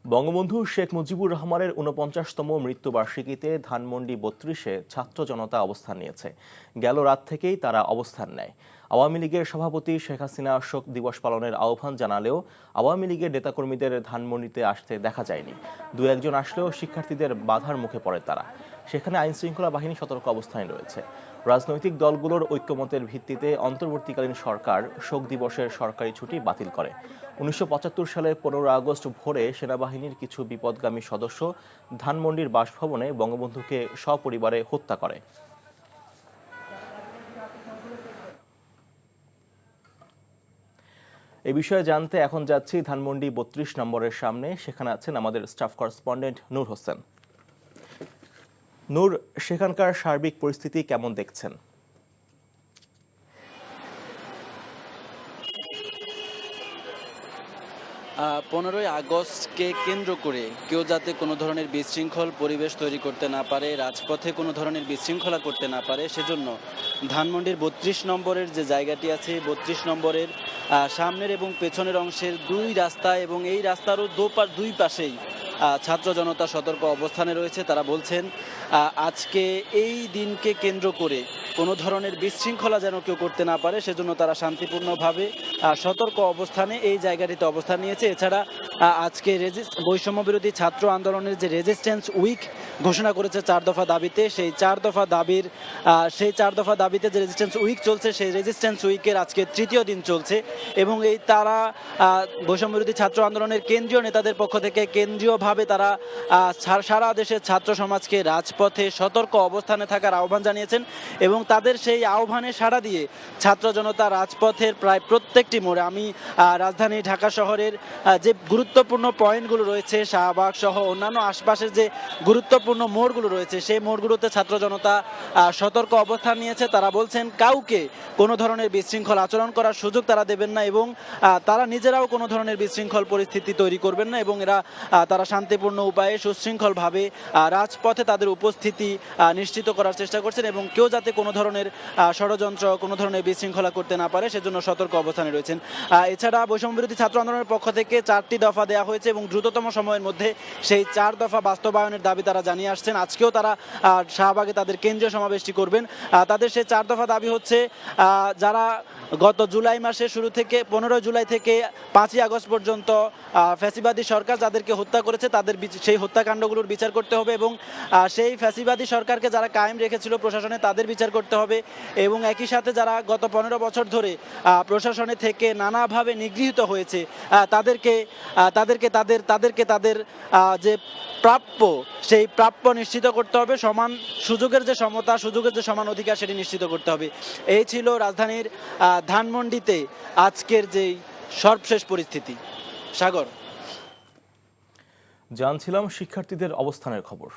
বঙ্গবন্ধু শেখ মুজিবুর রহমানের ৪৯তম মৃত্যুবার্ষিকীতে ধানমন্ডি ৩২-এ ছাত্র জনতা অবস্থান নিয়েছে। গেল রাত থেকেই তারা অবস্থান নেয়। আওয়ামী লীগের সভাপতি শেখ হাসিনা শোক দিবস পালনের আহ্বান জানালেও আওয়ামী লীগের নেতাকর্মীদের ধানমন্ডিতে আসতে দেখা যায়নি। দু একজন আসলেও শিক্ষার্থীদের বাধার মুখে পড়ে তারা। সেখানে আইনশৃঙ্খলা বাহিনী সতর্ক অবস্থানে রয়েছে। রাজনৈতিক দলগুলোর ঐক্যমতের ভিত্তিতে অন্তর্বর্তীকালীন সরকার শোক দিবসের সরকারি ছুটি বাতিল করে। ১৯৭৫ সালের ১৫ আগস্ট ভোরে সেনাবাহিনীর কিছু বিপদগামী সদস্য ধানমন্ডির বাসভবনে বঙ্গবন্ধুকে সপরিবারে হত্যা করে। এই বিষয়ে জানতে এখন যাচ্ছি ধানমন্ডি ৩২ নম্বরের সামনে। সেখানে আছেন আমাদের স্টাফ করেসপন্ডেন্ট নূর হোসেন। নূর, সেখানকার সার্বিক পরিস্থিতি কেমন দেখছেন? ১৫ই আগস্টকে কেন্দ্র করে কেউ যাতে কোনো ধরনের বিশৃঙ্খল পরিবেশ তৈরি করতে না পারে, রাজপথে কোনো ধরনের বিশৃঙ্খলা করতে না পারে, সেজন্য ধানমন্ডির ৩২ নম্বরের যে জায়গাটি আছে, ৩২ নম্বরের সামনের এবং পেছনের অংশের দুই রাস্তা এবং এই রাস্তারও দুই পাশেই ছাত্র জনতা সতর্ক অবস্থানে রয়েছে। তারা বলছেন আজকে এই দিনকে কেন্দ্র করে কোনো ধরনের বিশৃঙ্খলা যেন কেউ করতে না পারে, সেজন্য তারা শান্তিপূর্ণভাবে সতর্ক অবস্থানে এই জায়গাটিতে অবস্থান নিয়েছে। এছাড়া আজকে বৈষম্য বিরোধী ছাত্র আন্দোলনের যে রেজিস্ট্যান্স উইক ঘোষণা করেছে ৪ দফা দাবিতে, সেই ৪ দফা দাবিতে যে রেজিস্ট্যান্স উইক চলছে, সেই রেজিস্ট্যান্স উইকের আজকে তৃতীয় দিন চলছে এবং তারা বৈষম্য বিরোধী ছাত্র আন্দোলনের কেন্দ্রীয় নেতাদের পক্ষ থেকে কেন্দ্রীয়ভাবে তারা সারা দেশের ছাত্র সমাজকে রাজপথে সতর্ক অবস্থানে থাকার আহ্বান জানিয়েছেন এবং তাদের সেই আহ্বানে সাড়া দিয়ে ছাত্র জনতা রাজপথের প্রায় প্রত্যেকটি মোড়ে, আমি রাজধানী ঢাকা শহরের যে গুরুত্বপূর্ণ পয়েন্টগুলো রয়েছে, শাহবাগ সহ অন্যান্য আশপাশের যে গুরুত্বপূর্ণ মোড়গুলো রয়েছে, সেই মোড়গুলোতে ছাত্র জনতা সতর্ক অবস্থান নিয়েছে। তারা বলছেন কাউকে কোনো ধরনের বিশৃঙ্খল আচরণ করার সুযোগ তারা দেবেন না এবং তারা নিজেরাও কোনো ধরনের বিশৃঙ্খল পরিস্থিতি তৈরি করবেন না এবং তারা শান্তিপূর্ণ উপায়ে সুশৃঙ্খলভাবে রাজপথে তাদের উপস্থিতি নিশ্চিত করার চেষ্টা করছেন এবং কেউ যাতে কোনো ধরনের ষড়যন্ত্র, কোনো ধরনের বিশৃঙ্খলা করতে না পারে, সেজন্য সতর্ক অবস্থানে রয়েছেন। এছাড়া বৈষম্য বিরোধী ছাত্র আন্দোলনের পক্ষ থেকে 4টি দফা দেওয়া হয়েছে এবং দ্রুততম সময়ের মধ্যে সেই 4 দফা বাস্তবায়নের দাবি তারা জানিয়ে আসছেন। আজকেও তারা শাহবাগে তাদের কেন্দ্রীয় সমাবেশটি করবেন। তাদের সেই 4 দফা দাবি হচ্ছে, যারা গত জুলাই মাসের শুরু থেকে 15 জুলাই থেকে 5ই আগস্ট পর্যন্ত ফ্যাসিবাদী সরকার যাদেরকে হত্যা করেছে, তাদের সেই হত্যাকাণ্ডগুলোর বিচার করতে হবে এবং সেই ফ্যাসিবাদী সরকারকে যারা কায়েম রেখেছিল প্রশাসনে, তাদের বিচার করতে হবে এবং একই সাথে যারা গত 15 বছর ধরে প্রশাসনে থেকে নানাভাবে নিগৃহীত হয়েছে, তাদেরকে তাদের যে প্রাপ্য, সেই প্রাপ্য নিশ্চিত করতে হবে। সমান সুযোগের যে সমতা, সুযোগের যে সমান অধিকার, সেটি নিশ্চিত করতে হবে। এই ছিল রাজধানীর ধানমন্ডিতে আজকের যেই সর্বশেষ পরিস্থিতি। সাগর, জানছিলাম শিক্ষার্থীদের অবস্থানের খবর।